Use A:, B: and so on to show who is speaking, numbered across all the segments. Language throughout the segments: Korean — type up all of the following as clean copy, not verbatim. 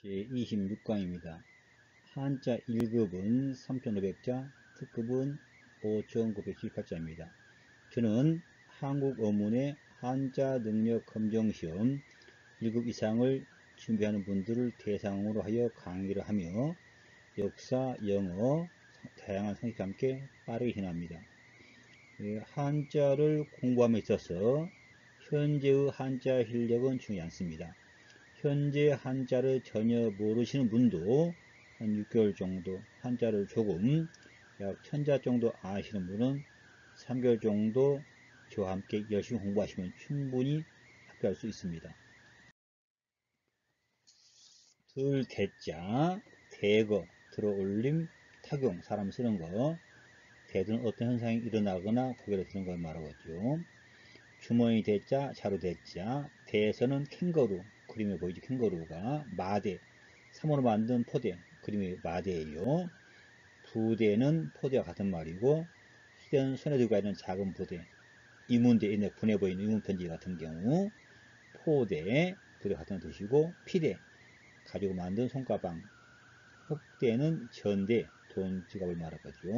A: 제26강입니다. 한자 1급은 3,500자, 특급은 5,978자입니다. 저는 한국어문의 한자 능력 검정시험 1급 이상을 준비하는 분들을 대상으로 하여 강의를 하며 역사, 영어, 다양한 상식과 함께 빠르게 진행합니다. 한자를 공부함에 있어서 현재의 한자 실력은 중요하지 않습니다. 현재 한자를 전혀 모르시는 분도 한 6개월 정도, 한자를 조금 약 1000자 정도 아시는 분은 3개월 정도 저와 함께 열심히 공부하시면 충분히 합격할 수 있습니다. 대자, 대거, 들어올림, 타경, 사람 쓰는 거, 대는 어떤 현상이 일어나거나 고개를 드는 걸 말하겠죠. 주머니 대자, 자루 대자, 대에서는 캥거루, 그림에 보이죠. 캥거루가 마대, 3호로 만든 포대, 그림이 마대예요. 부대는 포대와 같은 말이고, 휴대는 손에 들고 있는 작은 부대, 이문대, 있는 분해 보이는 이문편지 같은 경우, 포대, 부대 같은 뜻이고, 피대, 가지고 만든 손가방, 흑대는 전대, 돈 지갑을 말하겠죠.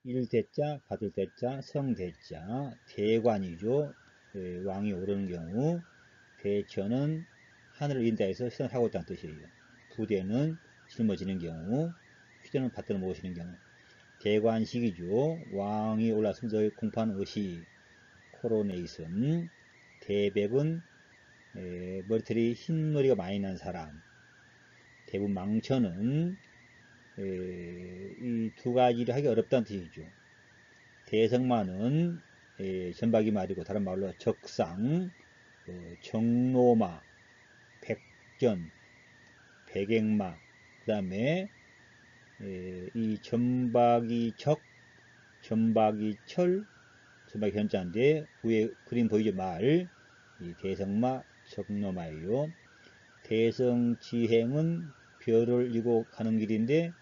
A: 일대자, 받을 대자, 성대자, 대관이죠. 왕이 오르는 경우, 대처는 하늘을 인다 해서 시선을 하고 있다는 뜻이에요. 부대는 짊어지는 경우, 휴대는 받들어 모시는 경우. 대관식이죠. 왕이 올라서면서 공포하는 의식, 코로네이션. 대백은 머리털이 흰머리가 많이 난 사람. 대부분 망천은 이 두 가지를 하기 어렵다는 뜻이죠. 대성마는 전박이 말이고 다른 말로 적상, 정로마, 백전, 백액마, 그 다음에 이 전박이적, 전박이철, 전박이 현자인데 위에 그림 보이죠? 말, 이 대성마, 적로마예요. 대성지행은 별을 이고 가는 길인데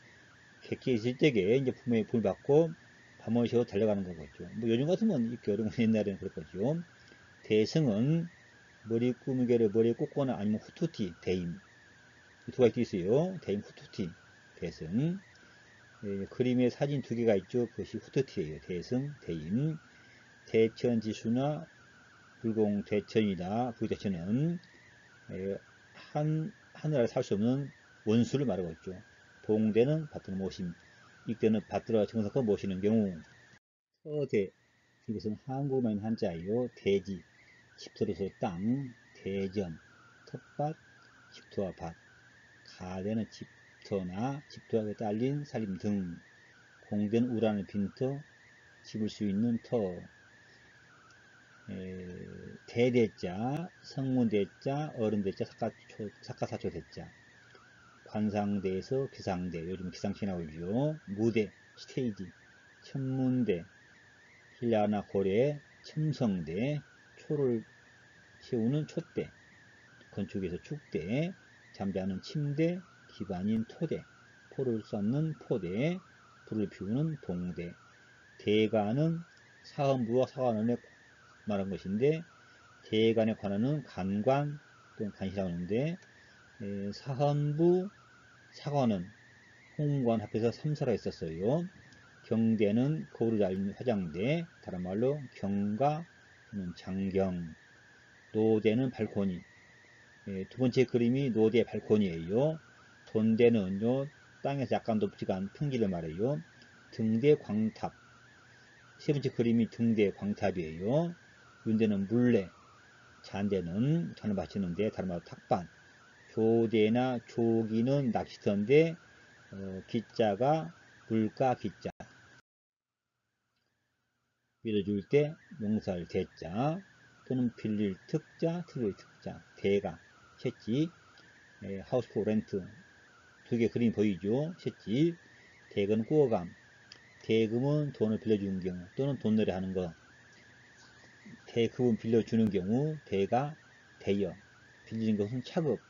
A: 객지에 있을 때에 이제 부모의 불 받고 밥 모시고 달려가는 거겠죠. 뭐 요즘 같으면 이렇게 어려운 옛날에는 그랬겠죠. 대승은 머리 꾸미개를 머리에 꽂거나 아니면 후투티, 대임. 두 가지 있어요. 대임, 후투티, 대승. 그림에 사진 두 개가 있죠. 그것이 후투티예요. 대승, 대임. 대천지수나 불공대천이나 불대천은 하늘에 살 수 없는 원수를 말하고 있죠. 봉대는 받들어 모심, 이때는 받들어 정성껏 모시는 경우. 서대, 이것은 한국어만 한자예요. 대지, 집터로서 땅, 대전, 텃밭, 집터와 밭. 가대는 집터나 집터에 딸린 살림 등. 공대는 우란의 빈터, 집을 수 있는 터. 대대자, 성문대자, 어른대자, 사카사초대자. 관상대에서 기상대, 요즘 기상치 나오죠. 무대, 스테이지, 천문대, 신라나 고래, 첨성대, 초를 세우는 촛대, 건축에서 축대, 잠자는 침대, 기반인 토대, 포를 쏟는 포대, 불을 피우는 동대. 대간은 사헌부와 사관원에 말한 것인데, 대간에 관하는 간관 또는 간시라고 하는데, 사헌부, 사관은 홍관 합해서 3사가 있었어요. 경대는 거울을 달린 화장대, 다른 말로 경가, 장경. 노대는 발코니. 두 번째 그림이 노대 발코니예요. 돈대는요, 땅에서 약간 높지가 않은 평지를 말해요. 등대 광탑. 세 번째 그림이 등대 광탑이에요. 윤대는 물레. 잔대는 잔을 받치는데, 다른 말로 탁반. 조대나 조기는 낚시터인데, 기자가 물가 기자. 빌려줄 때 용살 대자 또는 빌릴 특자, 틀릴 특자. 대가, 셋지, 하우스 포 렌트. 두 개 그림이 보이죠? 셋지. 대금은 꾸어감. 대금은 돈을 빌려주는 경우 또는 돈놀이 하는 거. 대금은 빌려주는 경우. 대가, 대여. 빌리는 것은 차급.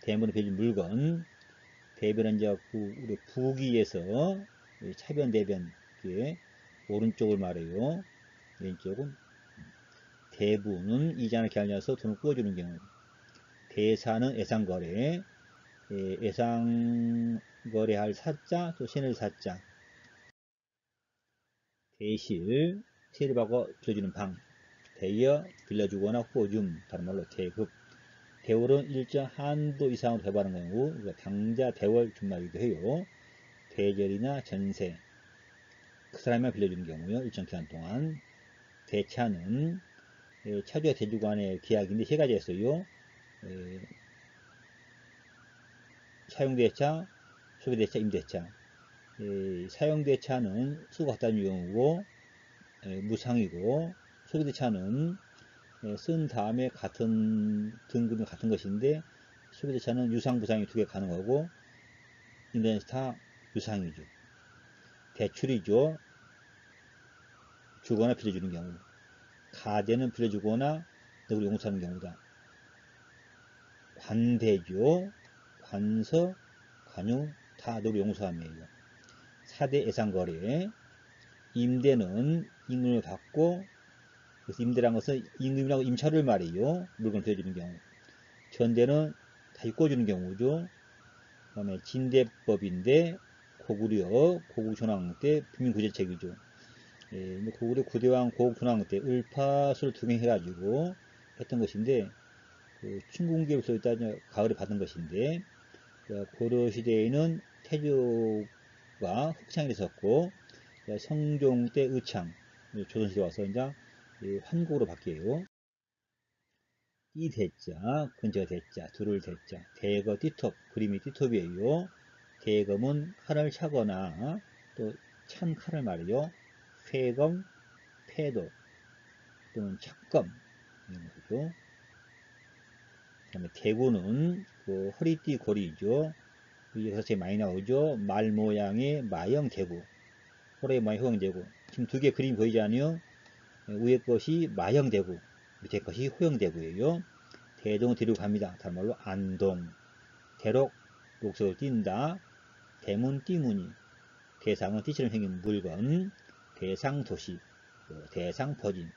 A: 대물은 빌린 물건. 대변은 이제 우리 부기에서 차변 대변 오른쪽을 말해요. 왼쪽은 대부는 이자나 기한이어서 돈을 꾸어주는 경우. 대사는 애상거래, 애상거래할 사자, 또 신을 사자. 대실, 세입하고 빌려주는 방. 대여, 빌려주거나 후보줌, 다른 말로 대급. 대월은 일정 한도 이상으로 배부하는 경우 당자 대월 준말이기도 해요. 대절이나 전세, 그 사람이 빌려주는 경우요. 일정 기간 동안. 대차는 차주와 대주 간의 계약인데 세 가지가 있어요. 사용대차, 소비대차, 임대차. 사용대차는 쓰고 갖다 주는 경우고 무상이고, 소비대차는 쓴 다음에 같은 등급이 같은 것인데 소비대차는 유상, 부상이 두 개 가능하고 임대차 다 유상이죠. 대출이죠. 주거나 빌려주는 경우. 가대는 빌려주거나 너를 용서하는 경우다. 관대죠. 관서, 관유 다 너를 용서함이에요. 4대 애상거래. 임대는 임금을 받고, 그래서 임대란 것은 임금이라고 임차를 말이에요. 물건 빌려주는 경우. 전대는 다시 꿔주는 경우죠. 그 다음에 진대법인데 고구려 고국전왕 때 빈민구제책이죠. 고구려 구대왕 고국전왕 때 을파수를 등행해가지고 했던 것인데, 춘궁기에서 있다 가을에 받은 것인데, 고려시대에는 태조가 흑창이 있었고, 성종 때 의창, 조선시대 와서 이제 환국으로 바뀌어요. 이 대자, 근처 대자, 두를 대자, 대거 띠톱, 그림이 띠톱이에요. 대검은 칼을 차거나 또 찬 칼을 말이요. 회검, 패도 또는 착검 이런 거죠. 그 다음에 대구는 그 허리띠 고리죠. 여기서 제일 많이 나오죠. 말 모양의 마형 대구, 호랑이 모양 호형 대구. 지금 두 개 그림이 보이지 않아요? 위에 것이 마형 대구, 밑에 것이 호형 대구예요. 대동은 뒤로 갑니다. 다른 말로 안동. 대록, 녹색으로 띈다. 대문, 띠무늬. 대상은 띠처럼 생긴 물건. 대상도시, 대상퍼진.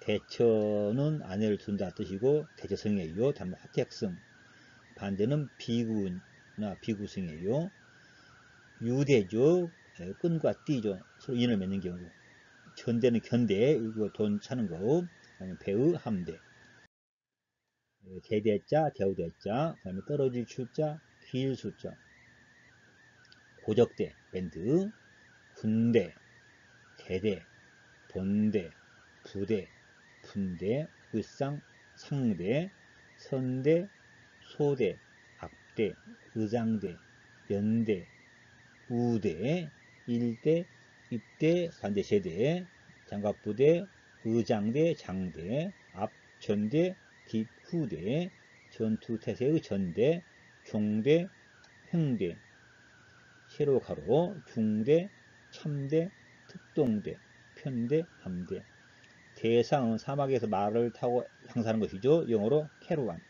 A: 대처는 아내를 둔다 뜻이고 대처성이에요. 다른 말 화택성. 반대는 비구나 비구성이에요. 유대죠. 끈과 띠죠. 서로 인을 맺는 경우. 견대는 견대, 이거 돈 차는 거. 그다음에 배의, 함대. 대대자, 대우대자, 그 다음에 떨어질 추자, 길 수자. 고적대, 밴드. 군대, 대대, 본대, 부대, 분대, 의상, 상대, 선대, 소대, 악대, 의장대, 연대, 우대, 일대, 입대, 반대, 제대, 장갑부대, 의장대, 장대, 앞, 전대, 뒷, 후대, 전투태세의 전대, 종대, 횡대, 세로 가로, 중대, 참대, 특동대, 편대, 함대. 대상은 사막에서 말을 타고 향사하는 것이죠. 영어로 캐러반.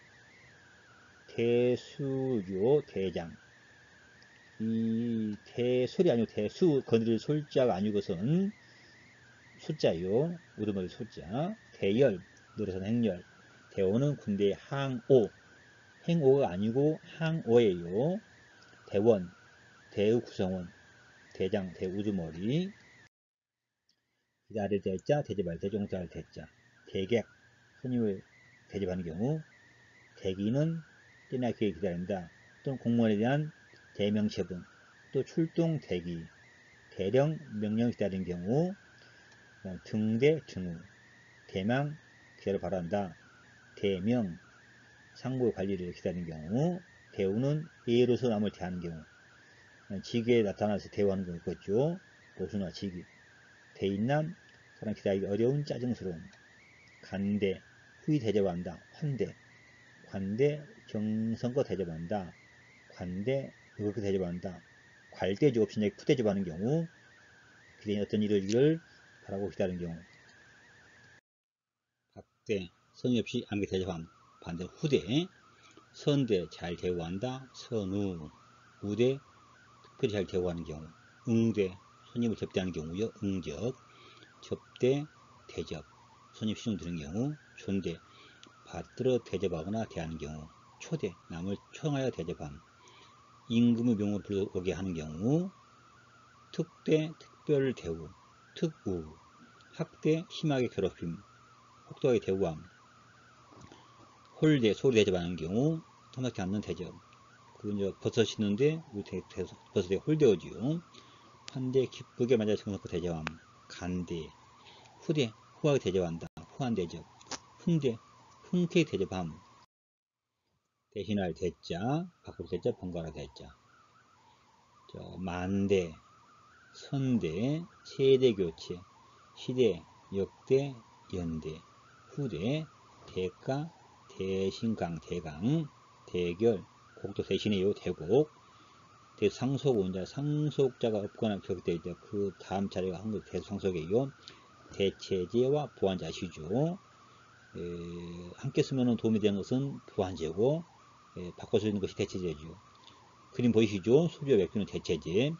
A: 대수죠. 대장. 이 대술이 아니고 대수, 건드릴 솔자가 아니고선 숫자요. 우두머리 숫자. 대열, 늘어선 행렬. 대오는 군대의 항오. 행오가 아니고 항오예요. 대원, 대의 구성원. 대장, 대우두머리. 기다릴 대자, 대접할 대종사할 대자. 대객, 손님을 대접하는 경우. 대기는 때나 기회 기다린다. 또는 공무원에 대한 대명체분, 또 출동 대기, 대령 명령 기다리는 경우. 등대, 등우, 대망 기다려 바란다. 대명 상부 관리를 기다리는 경우. 대우는 예로서 남을 대하는 경우. 지기에 나타나서 대우하는 경우 있겠죠. 보수나 지기. 대인남, 사람 기다리기 어려운 짜증스러움. 간대, 후히 대접한다. 환대, 관대, 정성껏 대접한다. 관대, 그렇게 대접한다. 괄대죠. 없이 푸대접하는 경우. 기대인 어떤 일을 바라고 기다리는 경우. 박대, 성의 없이 안개 대접함. 반대 후대, 선대, 잘 대우한다. 선우, 우대, 특별히 잘 대우하는 경우. 응대, 손님을 접대하는 경우요. 응접, 접대, 대접, 손님 시중 드는 경우. 존대, 받들어 대접하거나 대하는 경우. 초대, 남을 초청하여 대접함. 임금의 명으로 불러오게 하는 경우. 특대, 특별 대우, 특우. 학대, 심하게 괴롭힘, 혹독하게 대우함. 홀대, 소리 대접하는 경우 탐탁지 않는 대접. 그 이제 버섯이는데 버섯에 홀대어지요. 환대, 기쁘게 맞아 정성껏 대접함. 간대. 후대, 후하게 대접한다. 후한 대접. 훈대, 흔쾌히 대접함. 대신할 대자, 바꿀 대자, 번갈아 대자. 만대, 선대, 세대 교체, 시대, 역대, 연대, 후대, 대가, 대신강, 대강, 대결, 곡도 대신해요. 대곡. 대상속은 이제 상속자가 없거나 기록되어 있다. 그 다음 자리가 한국 대상속이에요. 대체제와 보완자시죠. 함께 쓰면 도움이 되는 것은 보완제고, 바꿔 쓰는 것이 대체제죠. 그림 보이시죠? 소비와 맥주는 대체제.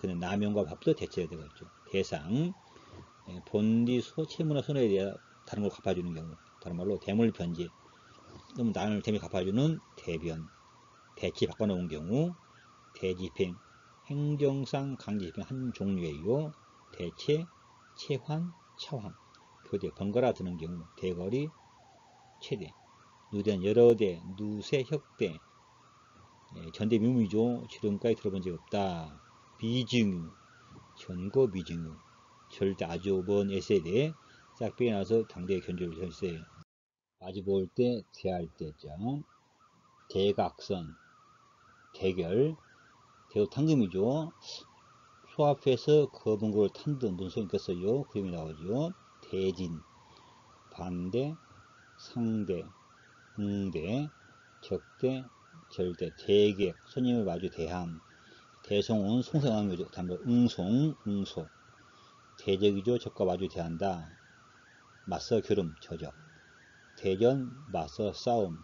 A: 근데 남용과 밥도 대체가 되겠죠. 대상, 본디소, 채무나 손해에 대해 다른 걸 갚아주는 경우. 다른 말로 대물변제. 너무 남을 대미 갚아주는 대변. 대치 바꿔놓은 경우. 대집행, 행정상 강제집행 한 종류예요. 대체, 체환, 차환. 교대, 번갈아 드는 경우. 대거리, 최대. 누대는 여러 대, 누세, 혁대. 전대미문이죠. 지금까지 들어본 적 없다. 비증유, 전거 비증유. 절대 아주 먼 S세대. 싹 빼놔서 당대의 견주를 했어요. 마주 볼 때, 대할 때죠. 대각선, 대결. 대우 탕금이죠. 수합해서 거분구를 탄 듯 논소이 있겠어요. 그림이 나오죠. 대진, 반대, 상대, 응대, 적대, 절대, 대객, 손님을 마주 대함. 대송은 송성함이죠. 다음으로 응송, 응소. 대적이죠. 적과 마주 대한다. 맞서 겨름, 저적. 대전, 맞서 싸움.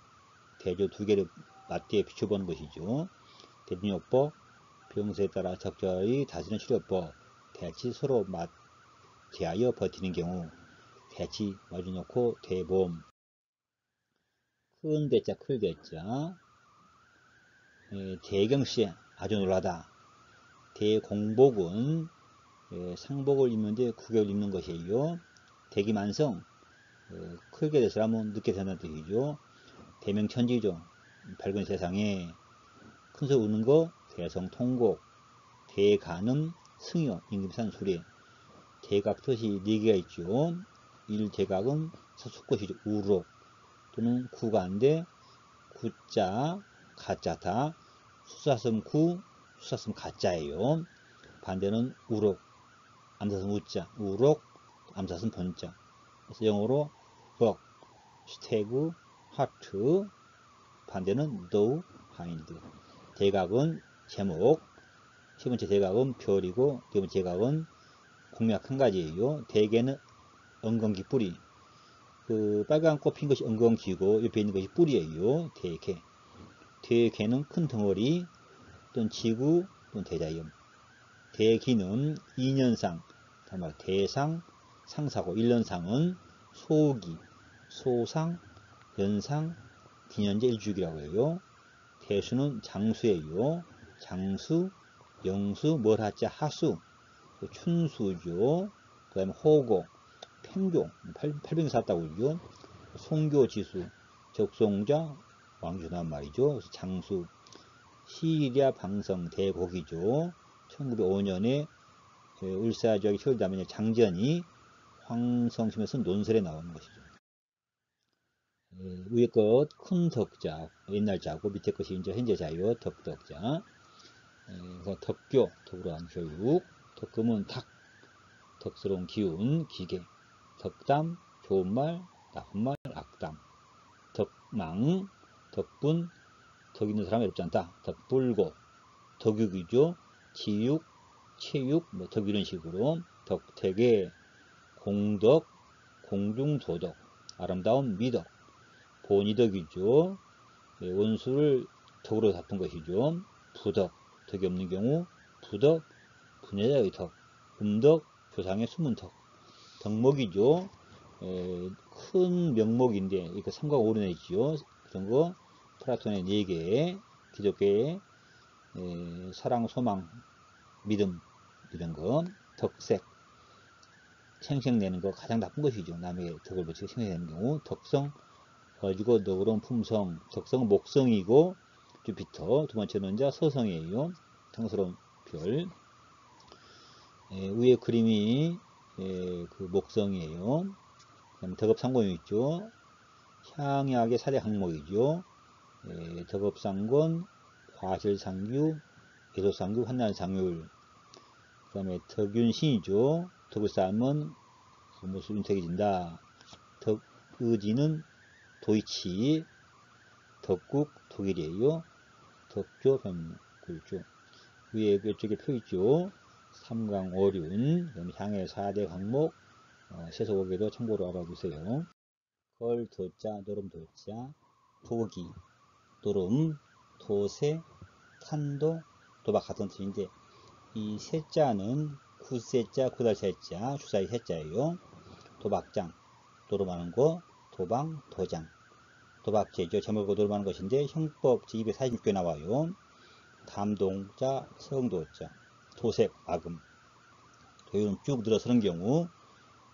A: 대조 두 개를 맞대에 비춰보는 것이죠. 대진요법, 병세에 따라 적절히 다스리는 치료법. 대치 서로 맞대하여 버티는 경우. 대치 마주놓고 대보험. 큰 대자, 클 대자. 대경시에 아주 놀라다. 대공복은 상복을 입는데 구격을 입는 것이에요. 대기만성, 크게 대서라면 늦게 된다는 뜻이죠. 대명천지죠. 밝은 세상에 큰 소리 우는 거, 대성통곡, 대간음, 승여, 임금산수리. 대각 뜻이 4개가 있죠. 일대각은 서숫것이죠. 우록 또는 구가인데 구자, 가짜다. 수사슴 구, 수사슴 가짜예요. 반대는 우록, 암사슴 우자, 우록, 암사슴 본자. 그래서 영어로 벅, 스태그, 하트. 반대는 노, 하인드. 대각은 제목, 세 번째 대각은 별이고, 네 번째 대각은 공약 한 가지예요. 대개는 엉겅기 뿌리. 그 빨간 꽃 핀 것이 엉겅기고 옆에 있는 것이 뿌리예요. 대개. 대개는 큰 덩어리 또는 지구 또는 대자연. 대기는 2년상, 대상, 상사고 1년상은 소기, 소상, 연상, 기년제 일주기라고 해요. 대수는 장수예요. 장수, 영수, 멀하자 하수, 춘수죠. 그 다음에 호고, 팽교, 800년 살았다고 그러죠. 송교지수, 적송자, 왕주단 말이죠. 그래서 장수, 시리아 방성 대곡이죠. 1905년에 울사 지역의 최울다면에 장전이 황성심에서 논설에 나오는 것이죠. 위에 것 큰 덕자, 옛날 자고 밑에 것이 이제 현재 자요. 덕덕자. 그래서 덕교, 덕으로 한 교육. 덕금은 탁, 덕스러운 기운, 기계. 덕담, 좋은 말, 나쁜 말, 악담. 덕망, 덕분, 덕 있는 사람 외롭지 않다. 덕불고, 덕육이죠. 지육, 체육, 덕 이런 식으로. 덕택의 공덕, 공중도덕, 아름다운 미덕. 본이덕이죠. 원수를 덕으로 갚은 것이죠. 부덕, 덕이 없는 경우 부덕, 분야자의 덕. 음덕, 조상의 숨은 덕. 덕목이죠. 큰 명목인데 이거 삼각 오른에 있죠. 그런 거 플라톤의 4개 기독교의 사랑, 소망, 믿음 이런 거, 덕색, 생생내는 거 가장 나쁜 것이죠. 남의 덕을 붙이고 생생내는 경우 덕성, 가지고 너그러운 품성, 덕성은 목성이고 주피터, 두 번째는 이제 서성이에요. 성스러운 별. 위에 그림이 그 목성이에요. 그다음에 덕업상곤이 있죠. 향약의 4대 항목이죠. 덕업상곤, 화실상규, 예소상규, 환난상율. 그 다음에 덕윤신이죠. 덕을 쌓으면 모습 윤택해진다. 덕의지는 도이치, 덕국, 독일이에요. 덕조, 변굴조. 위에 그쪽에 표 있죠. 삼강오륜, 향의 4대 항목, 세속어계도 참고로 알아두세요. 걸, 도자, 노름, 도자, 도기, 노름, 도세, 탄도, 도박 같은 뜻인데, 이 세자는 구세자, 구달세자, 주사위 세자예요. 도박장, 노름하는 거, 도방, 도장. 도박죄죠. 제목을 노름하는 것인데, 형법 제246개 나와요. 담동자, 성도자, 도색, 악음. 도유는 쭉 늘어서는 경우,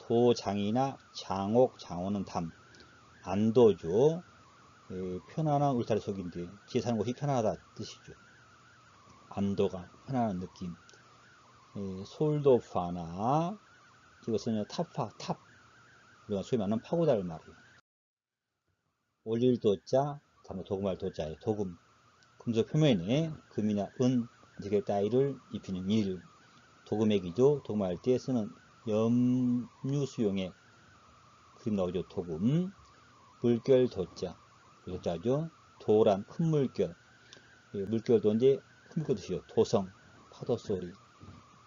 A: 도장이나 장옥, 장호는 담. 안도죠. 편안한 울타리 속인데, 뒤에 사는 곳이 편안하다 뜻이죠. 안도가, 편안한 느낌. 솔도파나, 이것은 탑파, 탑. 우리가 소위 말하는 파고다를 말해요. 올릴도자, 다음에 도금할 도자예요. 도금. 금속 표면에 금이나 은, 이렇게 따위를 입히는 일. 도금액이죠. 도금할 때 쓰는 염류수용액. 그림 나오죠. 도금. 물결 도자. 도자죠. 도란 큰 물결. 물결도 이제 큰 물결 뜻이죠. 도성, 파도 소리.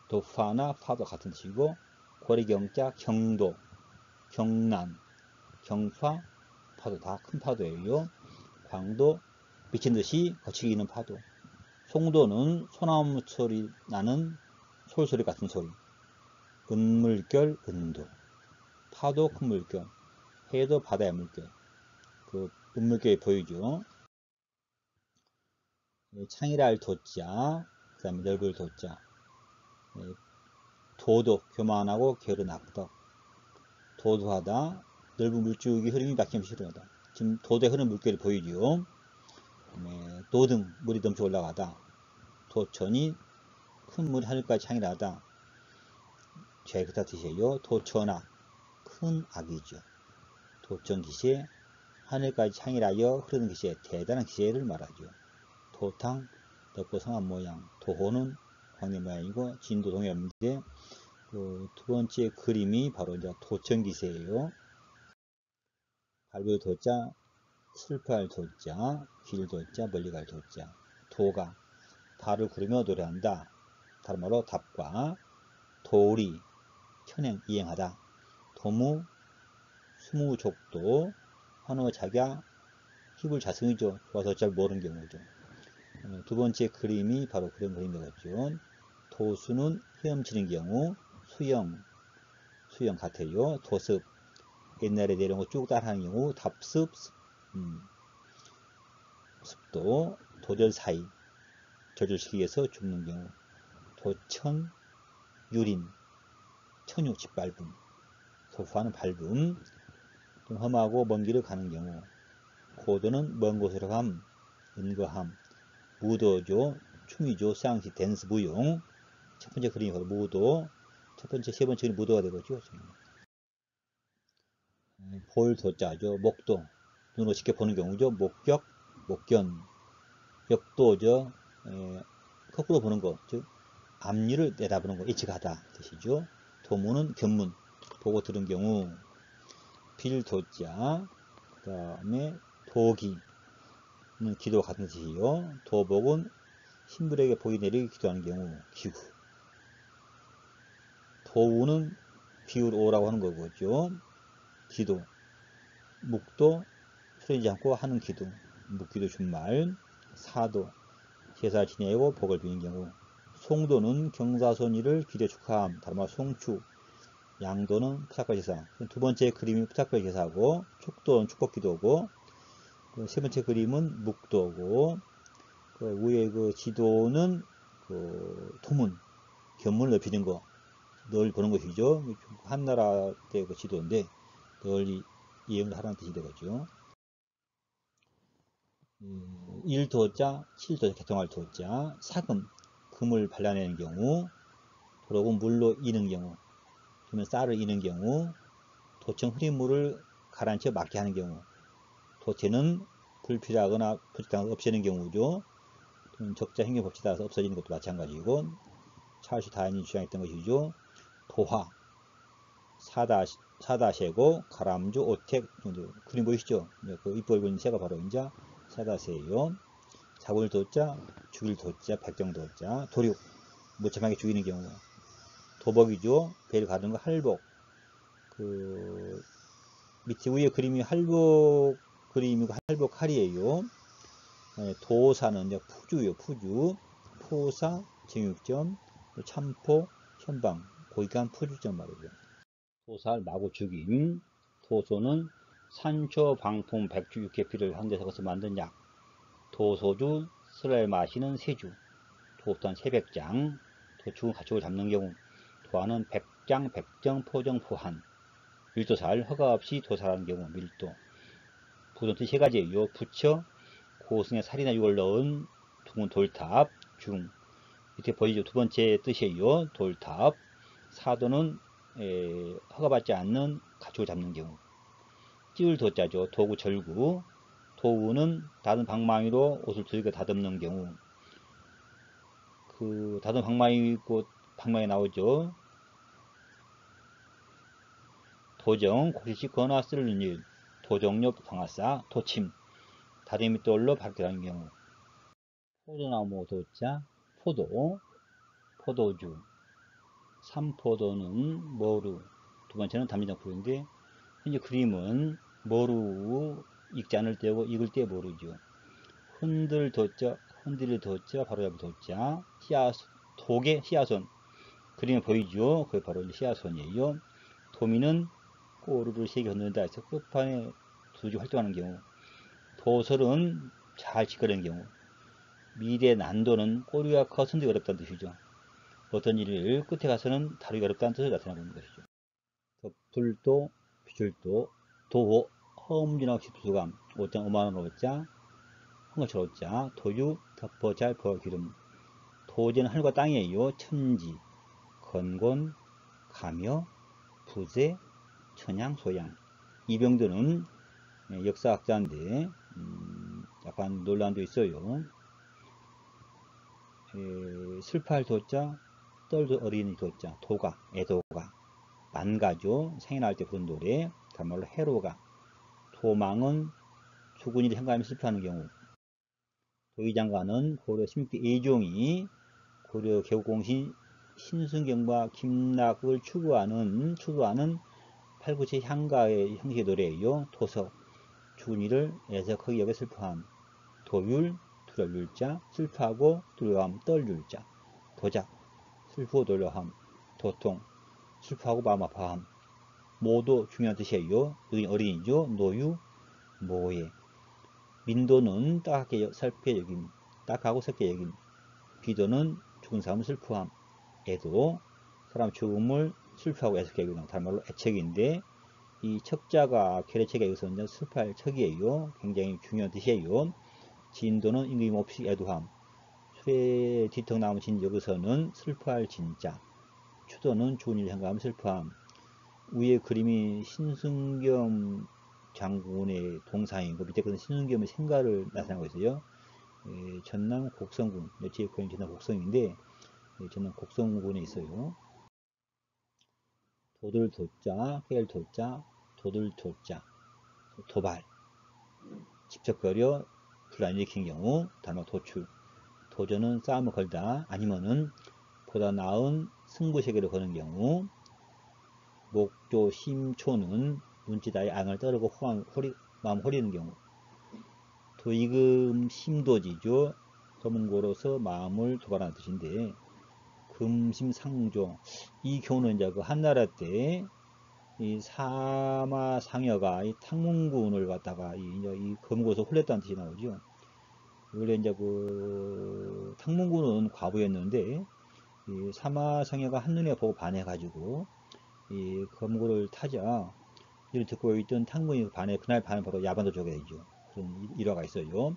A: 도파나 파도 같은 뜻이고, 고리경자 경도, 경난, 경파, 파도 다 큰 파도예요. 광도 미친 듯이 거칠게 있는 파도. 송도는 소나무 소리 나는 솔소리 같은 소리. 은물결, 은도. 파도 큰 물결. 해도 바다의 물결. 그 은물결이 보이죠. 창이랄 도자, 그 다음에 넓을 도자. 도도 교만하고 게으른 악덕. 도도하다, 넓은 물줄기 흐름이 막힘없이 흐르다. 지금 도도에 흐르는 물결이 보이죠. 도등, 물이 넘쳐 올라가다. 도천이 큰 물이 하늘까지 창이라다. 죄그다 뜻이에요. 도천악, 큰 악이죠. 도천 기세, 하늘까지 창이라여 흐르는 기세, 대단한 기세를 말하죠. 도탕, 덮고 성한 모양. 도호는 광대 모양이고 진도 동해인데, 두 번째 그림이 바로 이제 도천기세예요. 발볼 도자, 슬퍼할 도자, 길 도자, 멀리 갈 도자. 도가 달을 구르며 노래한다. 다른 말로 답과 도리, 현행, 이행하다. 도무, 수무족도, 환호 자기야, 힙을 자승이죠. 좋아서 잘 모르는 경우죠. 두 번째 그림이 바로 그런 그림 되겠죠. 도수는 헤엄치는 경우, 수영 같아요. 도습, 옛날에 내려온 거 쭉 따라하는 경우, 답습, 습도, 도절 사이, 조절시키기 위해서 죽는 경우. 도천, 유린, 천유, 짓밟음. 도파는 밟음. 좀 험하고 먼 길을 가는 경우. 고도는 먼 곳으로 감, 은거함. 무도죠. 춤이죠. 쌍시, 댄스, 무용. 첫 번째 그림이 바로 무도. 첫 번째, 세 번째 그림이 무도가 되겠죠. 볼 도자죠. 목도. 눈으로 직접 보는 경우죠. 목격, 목견. 역도죠. 거꾸로 보는 거. 즉, 앞니를 내다보는 거. 일찍하다 뜻이죠. 도무는 견문. 보고 들은 경우. 빌도자. 그 다음에 도기는 기도 같은 뜻이요. 도복은 신불에게 복이 내리기 기도하는 경우. 기구. 도우는 비울 오라고 하는 거죠. 기도. 묵도 풀리지 않고 하는 기도. 묵기도 준말. 사도. 제사 지내고 복을 비는 경우. 송도는 경사손이를 기대 축하함. 다른 말 송축. 양도는 푸삭별 제사. 두 번째 그림이 푸삭별 제사고, 축도는 축복기도고, 세 번째 그림은 묵도고, 위에 그 지도는 토문, 견문을 넓히는 거, 널 보는 것이죠. 한나라 때 그 지도인데, 널리 이행을 하라는 뜻이 되겠죠. 1도자, 7도자, 개통할 도자, 사금, 금을 발라내는 경우, 도록은 물로 이는 경우, 그러면 쌀을 이는 경우, 도청 흐린 물을 가라앉혀 막게 하는 경우, 도체는 불필요하거나 부적당한 없애는 경우죠. 적자 행정법칙에 따라서 없어지는 것도 마찬가지고, 찰스 다인이 주장했던 것이죠. 도화, 사다새고, 가람주, 오택 정도. 그림 보이시죠? 그 입 벌고 있는 새가 바로 이제 사다새예요. 잡을 도자, 죽일 도자, 백정 도자, 도륙, 무참하게 죽이는 경우. 도복이죠. 배를 가르는 거 할복. 밑에 위에 그림이 할복 그림이고 할복 칼이에요. 도사는 이제 푸주요, 푸주. 포사, 정육점, 참포, 현방, 고익한 푸주점 말이죠. 도살, 마구 죽임. 도소는 산초, 방풍, 백주, 육계피를 한 데서 거기서 만든 약. 도소주, 술을 마시는 세주. 도또한 세백장. 도축은 가축을 잡는 경우. 도안은 백장, 백정, 포정, 포한. 밀도살, 허가 없이 도살하는 경우. 밀도. 부도는 세 가지예요. 부처, 고승에 살이나 육을 넣은 둥은 돌탑, 중. 이렇게 보이죠. 두 번째 뜻이에요. 돌탑. 사도는 허가받지 않는 가축을 잡는 경우. 찌을 도자죠. 도구, 절구. 도구는 다른 방망이로 옷을 두르게 다듬는 경우. 다른 방망이 있고 방망이 나오죠. 도정, 고시 씻거나 쓸는 일. 도정력, 방아싸, 도침. 다리미 돌로 밝게 하는 경우. 포도나무 도자, 포도, 포도주. 삼포도는 머루. 두 번째는 담임장풀인데, 현재 그림은 머루 익지 않을 때고 익을 때 머루죠. 흔들 도자, 흔들릴 도자, 바로잡을 도자, 독의 씨앗손. 그림에 보이죠? 그게 바로 씨앗손이에요. 도미는 꼬르를 세게 흔든다 해서 끝판에 두지 활동하는 경우. 도설은 잘 지켜내는 경우. 미래 난도는 꼬리가 커 손들기 어렵다는 뜻이죠. 어떤 일을 끝에 가서는 다루기 어렵다는 뜻을 나타내고 있는 것이죠. 덮불도, 비줄도, 도호, 허음진하고 십수감, 5.5만원 5자, 흥어철 5자, 도유, 덮어, 잘, 버, 기름. 도제는 하늘과 땅이에요. 천지, 건곤, 가며, 부재, 천양, 소양. 이병들은 역사학자인데 약간 논란도 있어요. 슬퍼할 도자, 떨도 어린이 도자, 도가, 애도가, 만가죠. 생일날 때 부른 노래, 다른 말로 해로가. 도망은 죽은 일을 생각하며 슬퍼하는 경우. 도의장가는 고려 16대 예종이 고려 개국공신 신순경과 김락을 추구하는 8구체 향가의 형식의 노래예요. 토석, 죽은 일을 애석하게 여겨 슬퍼함. 도율, 두려울자, 슬퍼하고 두려워함, 떨률자. 도작, 슬프고 놀라함. 도통, 슬퍼하고 마음 아파함. 모도 중요한 뜻이에요. 어린이죠. 노유, 모예. 민도는 딱하게 살펴 여김, 딱하고 섞여 여김. 비도는 죽은 사람을 슬퍼함. 애도 사람 죽음을 슬퍼하고 애석해 여기는 다른 말로 애책인데, 이 척자가 계례책에 여기서 슬퍼할 척이에요. 굉장히 중요한 뜻이에요. 진도는 임금없이 애도함. 술에 뒤턱 나온 진 여기서는 슬퍼할 진자. 추도는 좋은 일 생각하면 슬퍼함. 위에 그림이 신순겸 장군의 동상이고 밑에 것은 신순겸의 생가를 나타내고 있어요. 전남 곡성군, 제 고향 전남 곡성인데 전남 곡성군에 있어요. 도들 도자, 깨알 도자, 도들 도자, 도발. 직접 거려 분란 일으킨 경우, 다른 도출. 도전은 싸움을 걸다, 아니면은 보다 나은 승부세계를 거는 경우. 목조, 심초는 눈치다에 앙을 따르고 마음 호리는 경우. 도이금 심도지죠. 도문고로서 마음을 도발하는 뜻인데, 금심상조. 이 경우는 이제 그 한나라 때 이 사마상여가 이 탕문군을 갖다가 이 검고에서 홀렸다는 뜻이 나오죠. 원래 이제 그 탕문군은 과부였는데 이 사마상여가 한눈에 보고 반해가지고 이 검고를 타자 이를 듣고 있던 탕문이 그날 반에 바로 야반도 쪼개 되죠. 그런 일화가 있어요.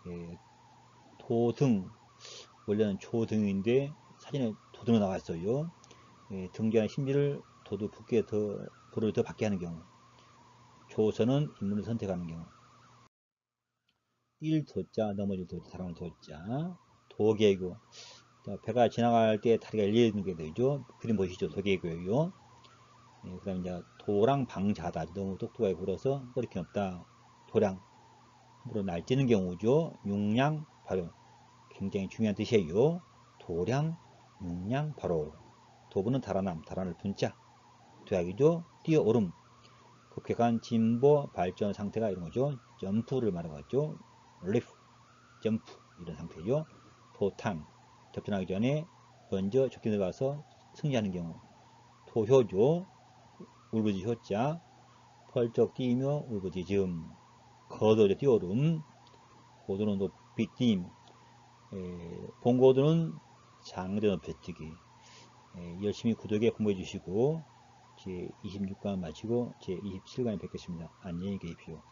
A: 예, 도등, 원래는 조등인데 사진에 도등으로 나와 있어요. 예, 등장한 심지를 도도 붓게 불을 더 받게 하는 경우, 조선은 인물을 선택하는 경우, 뛸 도자, 넘어질 도자, 사람을 도자, 도개구, 배가 지나갈 때 다리가 열리는 게 되죠. 그림 보시죠. 도개구예요. 예, 그 다음에 이제 도랑 방자다. 너무 똑똑하게 굴어서 머리핀 없다. 도량, 함부로 날뛰는 경우죠. 육량, 바로 굉장히 중요한 뜻이에요. 도량, 육량, 바로. 도부는 달아남, 달아날 분자. 도약이죠. 뛰어오름, 급격한 진보, 발전 상태가 이런 거죠. 점프를 말하겠죠. 리프, 점프, 이런 상태죠. 도탕, 접전하기 전에 먼저 적게 들어가서 승리하는 경우. 도효죠. 울부짖 효자, 펄쩍 뛰며 울부짖음. 거도죠. 뛰어오름. 고도는 높이 뛴. 본고도는 장대 높이 뛰기. 열심히 구독에 공부해 주시고 제 26강 마치고 제 27강에 뵙겠습니다. 안녕히 계십시오.